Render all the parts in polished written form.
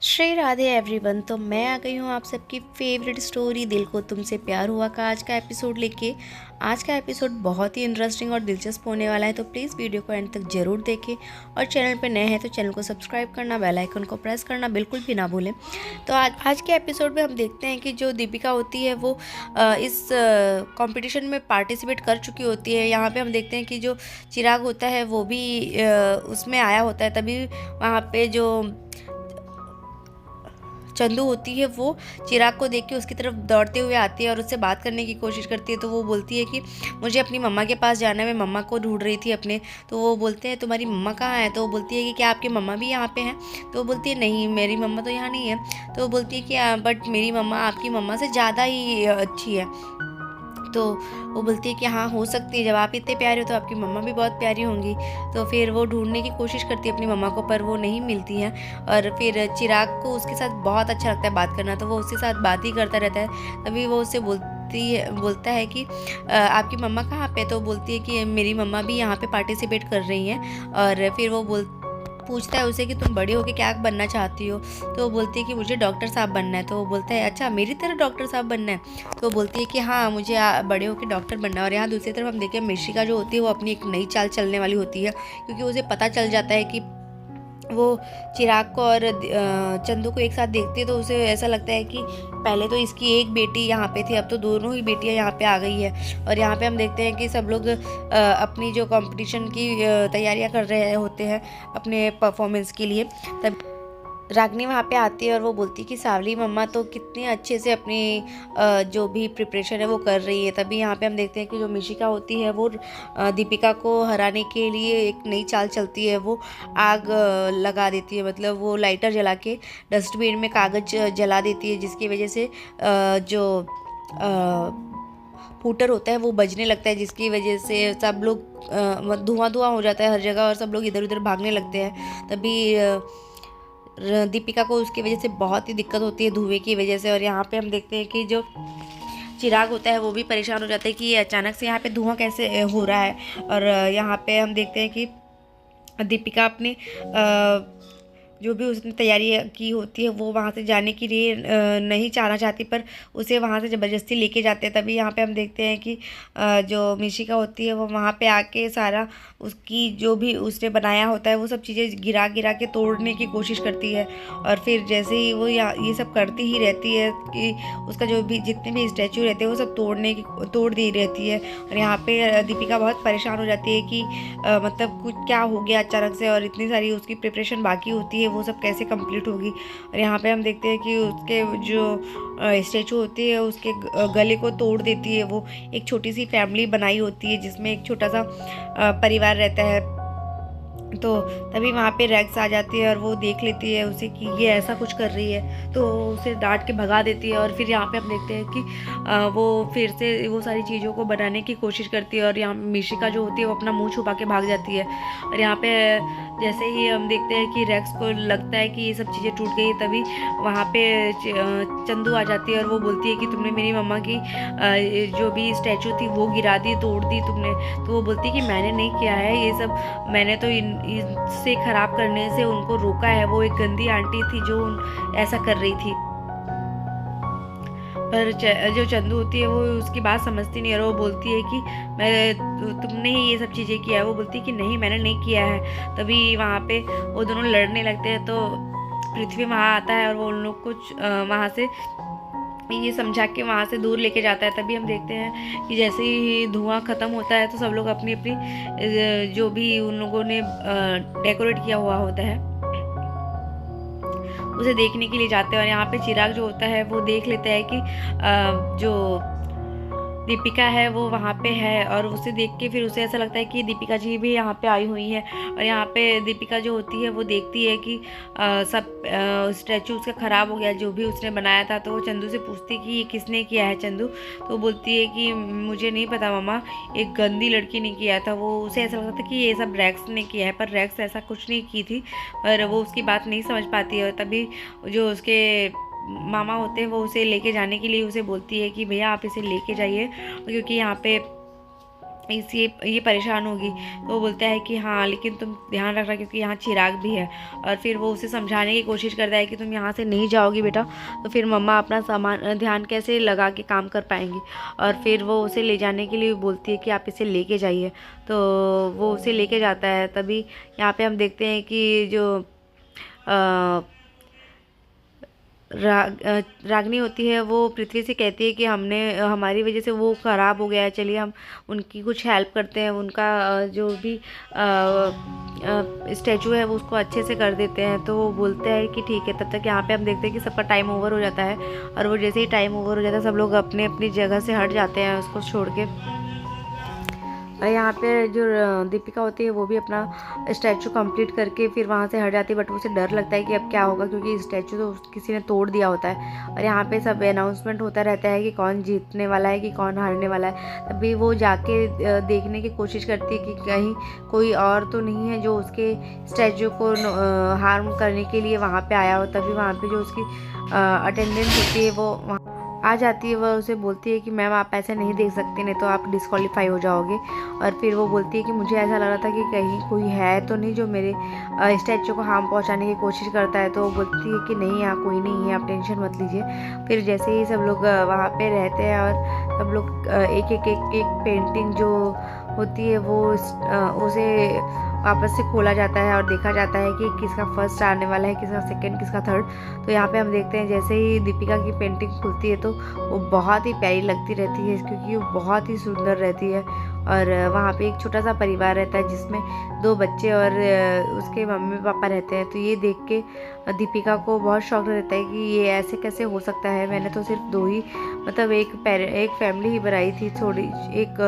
Shri Radhe everyone. तो मैं आ गई हूँ आप सबकी फेवरेट स्टोरी दिल को तुमसे प्यार हुआ का आज का एपिसोड लेके। आज का एपिसोड बहुत ही इंटरेस्टिंग और दिलचस्प होने वाला है, तो प्लीज़ वीडियो को एंड तक ज़रूर देखें। और चैनल पे नए हैं तो चैनल को सब्सक्राइब करना, बेल आइकन को प्रेस करना बिल्कुल भी ना भूलें। तो आज के एपिसोड में हम देखते हैं कि जो दीपिका होती है वो इस कंपटीशन में पार्टिसिपेट कर चुकी होती है। यहाँ पे हम देखते हैं कि जो चिराग होता है वो भी उसमें आया होता है। तभी वहाँ पे जो चंदू होती है वो चिराग को देख के उसकी तरफ दौड़ते हुए आती है और उससे बात करने की कोशिश करती है। तो वो बोलती है कि मुझे अपनी मम्मा के पास जाना है, मैं मम्मा को ढूंढ रही थी अपने। तो वो बोलते हैं तुम्हारी मम्मा कहाँ है? तो वो बोलती है कि क्या आपकी मम्मा भी यहाँ पे हैं? तो वो बोलती है नहीं, मेरी मम्मा तो यहाँ नहीं है। तो वो बोलती है कि बट मेरी मम्मा आपकी मम्मा से ज़्यादा ही अच्छी है। तो वो बोलती है कि हाँ हो सकती है, जब आप इतने प्यारे हो तो आपकी मम्मा भी बहुत प्यारी होंगी। तो फिर वो ढूंढने की कोशिश करती है अपनी मम्मा को, पर वो नहीं मिलती हैं। और फिर चिराग को उसके साथ बहुत अच्छा लगता है बात करना, तो वो उसके साथ बात ही करता रहता है। तभी वो उससे बोलता है कि आपकी मम्मा कहाँ पे? तो बोलती है कि मेरी मम्मा भी यहाँ पे पार्टिसिपेट कर रही हैं। और फिर वो पूछता है उसे कि तुम बड़ी होके क्या बनना चाहती हो? तो वो बोलती है कि मुझे डॉक्टर साहब बनना है। तो वो बोलता है अच्छा मेरी तरह डॉक्टर साहब बनना है? तो वो बोलती है कि हाँ मुझे बड़े होके डॉक्टर बनना है। और यहाँ दूसरी तरफ हम देखें मिश्रिका जो होती है वो अपनी एक नई चाल चलने वाली होती है, क्योंकि उसे पता चल जाता है कि वो चिराग को और चंदू को एक साथ देखती है। तो उसे ऐसा लगता है कि पहले तो इसकी एक बेटी यहाँ पे थी, अब तो दोनों ही बेटियाँ यहाँ पे आ गई है। और यहाँ पे हम देखते हैं कि सब लोग अपनी जो कंपटीशन की तैयारियाँ कर रहे होते हैं अपने परफॉर्मेंस के लिए। तब रागनी वहाँ पे आती है और वो बोलती है कि सावली मम्मा तो कितने अच्छे से अपनी जो भी प्रिपरेशन है वो कर रही है। तभी यहाँ पे हम देखते हैं कि जो मिशिका होती है वो दीपिका को हराने के लिए एक नई चाल चलती है। वो आग लगा देती है, मतलब वो लाइटर जला के डस्टबिन में कागज़ जला देती है, जिसकी वजह से जो हूटर होता है वो बजने लगता है, जिसकी वजह से सब लोग धुआं धुआं हो जाता है हर जगह और सब लोग इधर उधर भागने लगते हैं। तभी दीपिका को उसकी वजह से बहुत ही दिक्कत होती है धुएं की वजह से। और यहाँ पे हम देखते हैं कि जो चिराग होता है वो भी परेशान हो जाता है कि ये अचानक से यहाँ पे धुआं कैसे हो रहा है। और यहाँ पे हम देखते हैं कि दीपिका अपनी जो भी उसने तैयारी की होती है वो वहाँ से जाने के लिए नहीं जाना चाहती, पर उसे वहाँ से ज़बरदस्ती लेके जाते हैं। तभी यहाँ पे हम देखते हैं कि जो मिशिका होती है वो वहाँ पे आके सारा उसकी जो भी उसने बनाया होता है वो सब चीज़ें गिरा गिरा के तोड़ने की कोशिश करती है। और फिर जैसे ही वो ये सब करती ही रहती है कि उसका जो भी जितने भी स्टैचू रहते हैं वो सब तोड़ दी रहती है। और यहाँ पे दीपिका बहुत परेशान हो जाती है कि मतलब कुछ क्या हो गया अचानक से, और इतनी सारी उसकी प्रिपरेशन बाकी होती है वो सब कैसे कंप्लीट होगी। और यहाँ पे हम देखते हैं कि उसके जो स्टैचू होती है उसके गले को तोड़ देती है। वो एक छोटी सी फैमिली बनाई होती है जिसमें एक छोटा सा परिवार रहता है। तो तभी वहाँ पे रेक्स आ जाती है और वो देख लेती है उसे कि ये ऐसा कुछ कर रही है, तो उसे डांट के भगा देती है। और फिर यहाँ पे हम देखते हैं कि वो फिर से वो सारी चीज़ों को बनाने की कोशिश करती है। और यहाँ मिशिका जो होती है वो अपना मुंह छुपा के भाग जाती है। और यहाँ पे जैसे ही हम देखते हैं कि रेक्स को लगता है कि ये सब चीज़ें टूट गई, तभी वहाँ पे चंदू आ जाती है और वो बोलती है कि तुमने मेरी मम्मा की जो भी स्टैचू थी वो गिरा दी, तोड़ दी तुमने। तो वो बोलती है कि मैंने नहीं किया है ये सब, मैंने तो इससे ख़राब करने से उनको रोका है। वो एक गंदी आंटी थी जो ऐसा कर रही थी। पर जो चंदू होती है वो उसकी बात समझती नहीं है और वो बोलती है कि तुमने ही ये सब चीज़ें किया है। वो बोलती है कि नहीं मैंने नहीं किया है। तभी वहाँ पे वो दोनों लड़ने लगते हैं। तो पृथ्वी वहाँ आता है और वो उन लोग कुछ वहाँ से ये समझा के वहाँ से दूर लेके जाता है। तभी हम देखते हैं कि जैसे ही धुआं ख़त्म होता है तो सब लोग अपनी अपनी जो भी उन लोगों ने डेकोरेट किया हुआ होता है उसे देखने के लिए जाते हैं। और यहाँ पे चिराग जो होता है वो देख लेता है कि जो दीपिका है वो वहाँ पे है, और उसे देख के फिर उसे ऐसा लगता है कि दीपिका जी भी यहाँ पे आई हुई है। और यहाँ पे दीपिका जो होती है वो देखती है कि सब स्टैचू उसका ख़राब हो गया जो भी उसने बनाया था। तो वो चंदू से पूछती है कि ये किसने किया है चंदू? तो बोलती है कि मुझे नहीं पता मम्मा, एक गंदी लड़की ने किया था। वो उसे ऐसा लगता था कि ये सब रेक्स ने किया है, पर रेक्स ऐसा कुछ नहीं की थी। पर वो उसकी बात नहीं समझ पाती है। तभी जो उसके मामा होते हैं वो उसे लेके जाने के लिए उसे बोलती है कि भैया आप इसे लेके जाइए, क्योंकि यहाँ पे ये परेशान होगी। तो वो बोलता है कि हाँ लेकिन तुम ध्यान रखना क्योंकि यहाँ चिराग भी है। और फिर वो उसे समझाने की कोशिश करता है कि तुम यहाँ से नहीं जाओगी बेटा, तो फिर मम्मा अपना सामान ध्यान कैसे लगा के काम कर पाएंगी। और फिर वो उसे ले जाने के लिए बोलती है कि आप इसे लेके जाइए। तो वो उसे लेके जाता है। तभी यहाँ पे हम देखते हैं कि जो रागनी होती है वो पृथ्वी से कहती है कि हमारी वजह से वो ख़राब हो गया है, चलिए हम उनकी कुछ हेल्प करते हैं, उनका जो भी स्टैचू है वो उसको अच्छे से कर देते हैं। तो वो बोलते हैं कि ठीक है। तब तक यहाँ पे हम देखते हैं कि सबका टाइम ओवर हो जाता है। और वो जैसे ही टाइम ओवर हो जाता है सब लोग अपने अपनी जगह से हट जाते हैं उसको छोड़ के। और यहाँ पे जो दीपिका होती है वो भी अपना स्टैचू कंप्लीट करके फिर वहाँ से हट जाती है। बट उसे डर लगता है कि अब क्या होगा, क्योंकि स्टैचू तो किसी ने तोड़ दिया होता है। और यहाँ पे सब अनाउंसमेंट होता रहता है कि कौन जीतने वाला है कि कौन हारने वाला है। तभी वो जाके देखने की कोशिश करती है कि कहीं कोई और तो नहीं है जो उसके स्टैचू को हार्म करने के लिए वहाँ पे आया हो। तभी वहाँ पे जो उसकी अटेंडेंट होती है वो आ जाती है। वह उसे बोलती है कि मैम आप ऐसे नहीं देख सकते, नहीं तो आप डिस्क्वालीफाई हो जाओगे। और फिर वो बोलती है कि मुझे ऐसा लग रहा था कि कहीं कोई है तो नहीं जो मेरे स्टैचू को हार्म पहुंचाने की कोशिश करता है। तो वो बोलती है कि नहीं यहाँ कोई नहीं है, आप टेंशन मत लीजिए। फिर जैसे ही सब लोग वहाँ पे रहते हैं और सब लोग एक पेंटिंग जो होती है वो उसे वापस से खोला जाता है और देखा जाता है कि किसका फर्स्ट आने वाला है, किसका सेकंड, किसका थर्ड। तो यहाँ पे हम देखते हैं जैसे ही दीपिका की पेंटिंग खुलती है तो वो बहुत ही प्यारी लगती रहती है क्योंकि वो बहुत ही सुंदर रहती है। और वहाँ पे एक छोटा सा परिवार रहता है जिसमें 2 बच्चे और उसके मम्मी पापा रहते हैं। तो ये देख के दीपिका को बहुत शौक रहता है कि ये ऐसे कैसे हो सकता है, मैंने तो सिर्फ 2 ही मतलब एक फैमिली ही बनाई थी थोड़ी एक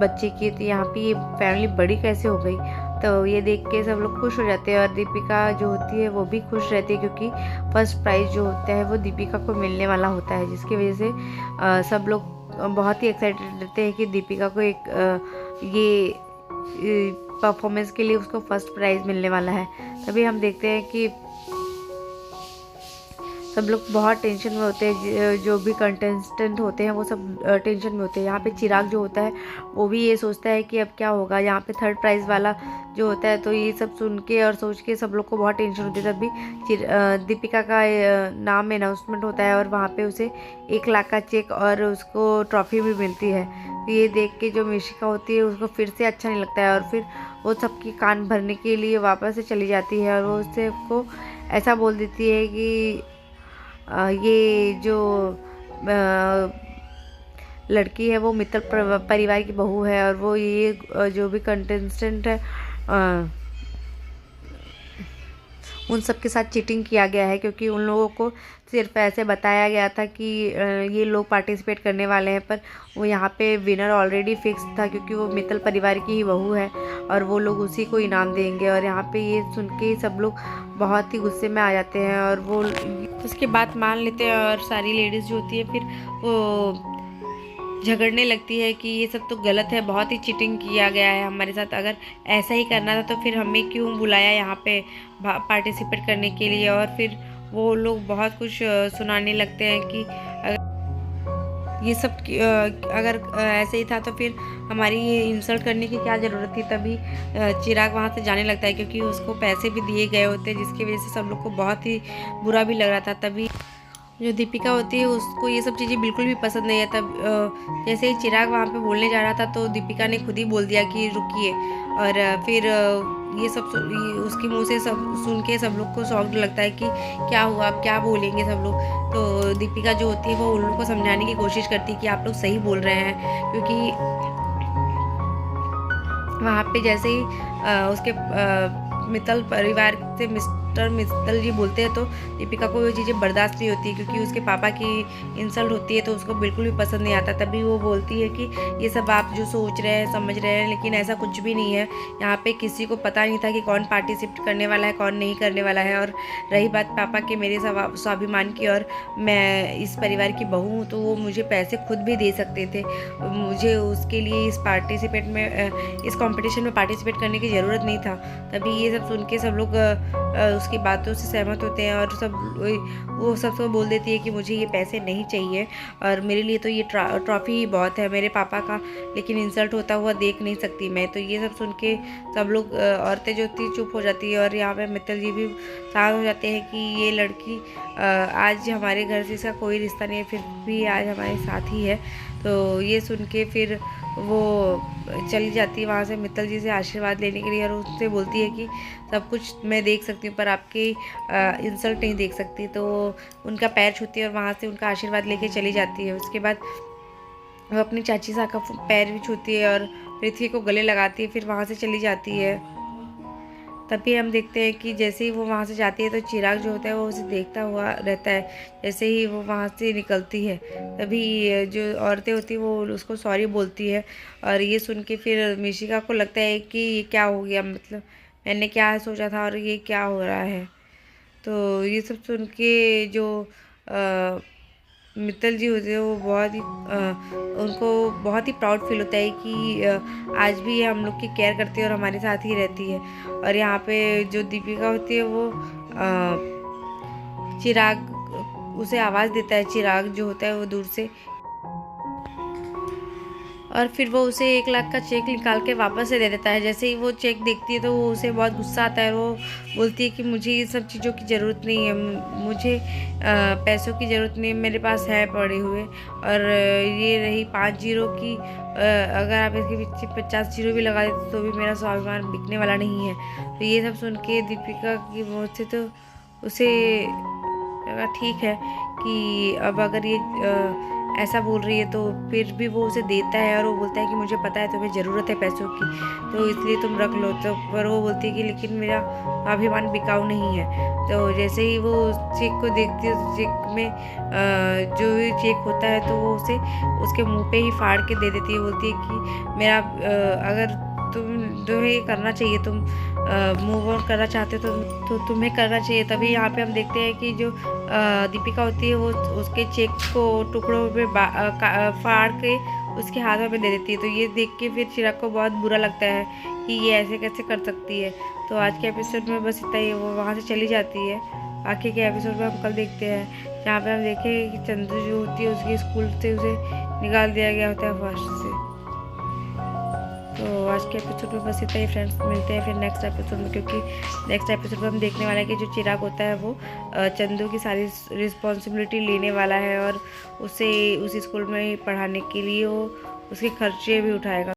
बच्चे की, तो यहाँ पे ये फैमिली बड़ी कैसे हो गई। तो ये देख के सब लोग खुश हो जाते हैं और दीपिका जो होती है वो भी खुश रहती है क्योंकि फर्स्ट प्राइज़ जो होता है वो दीपिका को मिलने वाला होता है, जिसकी वजह से सब लोग बहुत ही एक्साइटेड रहते हैं कि दीपिका को ये परफॉर्मेंस के लिए उसको फर्स्ट प्राइज़ मिलने वाला है। तभी हम देखते हैं कि सब लोग बहुत टेंशन में होते हैं, जो भी कंटेस्टेंट होते हैं वो सब टेंशन में होते हैं। यहाँ पे चिराग जो होता है वो भी ये सोचता है कि अब क्या होगा, यहाँ पे थर्ड प्राइज़ वाला जो होता है। तो ये सब सुन के और सोच के सब लोग को बहुत टेंशन होती है। तभी दीपिका का नाम अनाउंसमेंट होता है और वहाँ पे उसे 1 लाख का चेक और उसको ट्रॉफी भी मिलती है। तो ये देख के जो मिशिका होती है उसको फिर से अच्छा नहीं लगता है और फिर वो सबकी कान भरने के लिए वापस से चली जाती है और वो उससे को ऐसा बोल देती है कि ये जो लड़की है वो मित्तल परिवार की बहू है और वो ये जो भी कंटेस्टेंट है उन सब के साथ चीटिंग किया गया है, क्योंकि उन लोगों को सिर्फ ऐसे बताया गया था कि ये लोग पार्टिसिपेट करने वाले हैं, पर वो यहाँ पे विनर ऑलरेडी फिक्स था क्योंकि वो मित्तल परिवार की ही बहू है और वो लोग उसी को इनाम देंगे। और यहाँ पे ये सुन के सब लोग बहुत ही गुस्से में आ जाते हैं और वो उसके बात मान लेते हैं और सारी लेडीज़ जो होती है फिर वो झगड़ने लगती है कि ये सब तो गलत है, बहुत ही चीटिंग किया गया है हमारे साथ, अगर ऐसा ही करना था तो फिर हमें क्यों बुलाया यहाँ पे पार्टिसिपेट करने के लिए। और फिर वो लोग बहुत कुछ सुनाने लगते हैं कि ये सब अगर ऐसे ही था तो फिर हमारी ये इंसल्ट करने की क्या ज़रूरत थी। तभी चिराग वहाँ से जाने लगता है क्योंकि उसको पैसे भी दिए गए होते हैं, जिसकी वजह से सब लोग को बहुत ही बुरा भी लग रहा था। तभी जो दीपिका होती है उसको ये सब चीज़ें बिल्कुल भी पसंद नहीं है। तब जैसे ही चिराग वहाँ पे बोलने जा रहा था तो दीपिका ने खुद ही बोल दिया कि रुकिए। और फिर ये सब उसके मुंह से सब सुन के सब लोग को शॉक लगता है कि क्या हुआ, अब क्या बोलेंगे सब लोग। तो दीपिका जो होती है वो उन लोगों को समझाने की कोशिश करती है कि आप लोग सही बोल रहे हैं, क्योंकि वहाँ पे जैसे ही उसके मित्तल परिवार से मित्तल जी बोलते हैं तो दीपिका को वो चीज़ें बर्दाश्त नहीं होती क्योंकि उसके पापा की इंसल्ट होती है तो उसको बिल्कुल भी पसंद नहीं आता। तभी वो बोलती है कि ये सब आप जो सोच रहे हैं समझ रहे हैं, लेकिन ऐसा कुछ भी नहीं है। यहाँ पे किसी को पता नहीं था कि कौन पार्टिसिपेट करने वाला है कौन नहीं करने वाला है। और रही बात पापा के मेरे स्वाभिमान की, और मैं इस परिवार की बहू हूँ तो वो मुझे पैसे खुद भी दे सकते थे, मुझे उसके लिए इस कॉम्पिटिशन में पार्टिसिपेट करने की ज़रूरत नहीं था। तभी ये सब सुन के सब लोग उसकी बातों से सहमत होते हैं और वो सबको बोल देती है कि मुझे ये पैसे नहीं चाहिए और मेरे लिए तो ये ट्रॉफ़ी ही बहुत है, मेरे पापा का लेकिन इंसल्ट होता हुआ देख नहीं सकती मैं। तो ये सब सुन के सब लोग औरतें जो थी चुप हो जाती है और यहाँ पे मित्तल जी भी शांत हो जाते हैं कि ये लड़की आज हमारे घर से इसका कोई रिश्ता नहीं है, फिर भी आज हमारे साथ ही है। तो ये सुन के फिर वो चली जाती है वहाँ से मित्तल जी से आशीर्वाद लेने के लिए और उससे बोलती है कि सब कुछ मैं देख सकती हूँ पर आपकी इंसल्ट नहीं देख सकती। तो उनका पैर छूती है और वहाँ से उनका आशीर्वाद लेके चली जाती है। उसके बाद वो अपनी चाची सा का पैर भी छूती है और पृथ्वी को गले लगाती है, फिर वहाँ से चली जाती है। तभी हम देखते हैं कि जैसे ही वो वहाँ से जाती है तो चिराग जो होता है वो उसे देखता हुआ रहता है। जैसे ही वो वहाँ से निकलती है तभी जो औरतें होती हैं वो उसको सॉरी बोलती है और ये सुन के फिर मिशिका को लगता है कि ये क्या हो गया, मतलब मैंने क्या सोचा था और ये क्या हो रहा है। तो ये सब सुन के जो मित्तल जी होते हैं वो बहुत ही उनको बहुत ही प्राउड फील होता है कि आज भी ये हम लोग की केयर करती है और हमारे साथ ही रहती है। और यहाँ पे जो दीपिका होती है वो चिराग उसे आवाज़ देता है, चिराग जो होता है वो दूर से, और फिर वो उसे 1 लाख का चेक निकाल के वापस से दे देता है। जैसे ही वो चेक देखती है तो वो उसे बहुत गुस्सा आता है और वो बोलती है कि मुझे ये सब चीज़ों की ज़रूरत नहीं है, मुझे पैसों की ज़रूरत नहीं है, मेरे पास है पड़े हुए। और ये रही 5 जीरो की, अगर आप इसके पीछे 50 जीरो भी लगा देते तो भी मेरा स्वाभिमान बिकने वाला नहीं है। तो ये सब सुन के दीपिका की मौत से तो उसे लगा ठीक है कि अब अगर ये ऐसा बोल रही है तो फिर भी वो उसे देता है और वो बोलता है कि मुझे पता है तुम्हें ज़रूरत है पैसों की तो इसलिए तुम रख लो। तो पर वो बोलती है कि लेकिन मेरा अभिमान बिकाऊ नहीं है। तो जैसे ही वो चेक को देखती है तो चेक में जो भी चेक होता है तो वो उसे उसके मुंह पे ही फाड़ के दे देती है। बोलती है कि मेरा अगर तुम्हें ये करना चाहिए, तुम मूव ऑन करना चाहते हो तो तुम्हें करना चाहिए। तभी यहाँ पे हम देखते हैं कि जो दीपिका होती है वो उसके चेक को टुकड़ों में फाड़ के उसके हाथों में दे देती है। तो ये देख के फिर चिराग को बहुत बुरा लगता है कि ये ऐसे कैसे कर सकती है। तो आज के एपिसोड में बस इतना ही, वो वहाँ से चली जाती है। बाकी के एपिसोड में हम कल देखते हैं जहाँ पे हम देखेंगे कि चंदू जो होती है उसके स्कूल से उसे निकाल दिया गया होता है फर्स्ट से। तो आज के एपिसोड में बस इतना ही फ्रेंड्स, मिलते हैं फिर नेक्स्ट एपिसोड में, क्योंकि नेक्स्ट एपिसोड में हम देखने वाले हैं कि जो चिराग होता है वो चंदू की सारी रिस्पॉन्सिबिलिटी लेने वाला है और उसे उस स्कूल में पढ़ाने के लिए वो उसके खर्चे भी उठाएगा।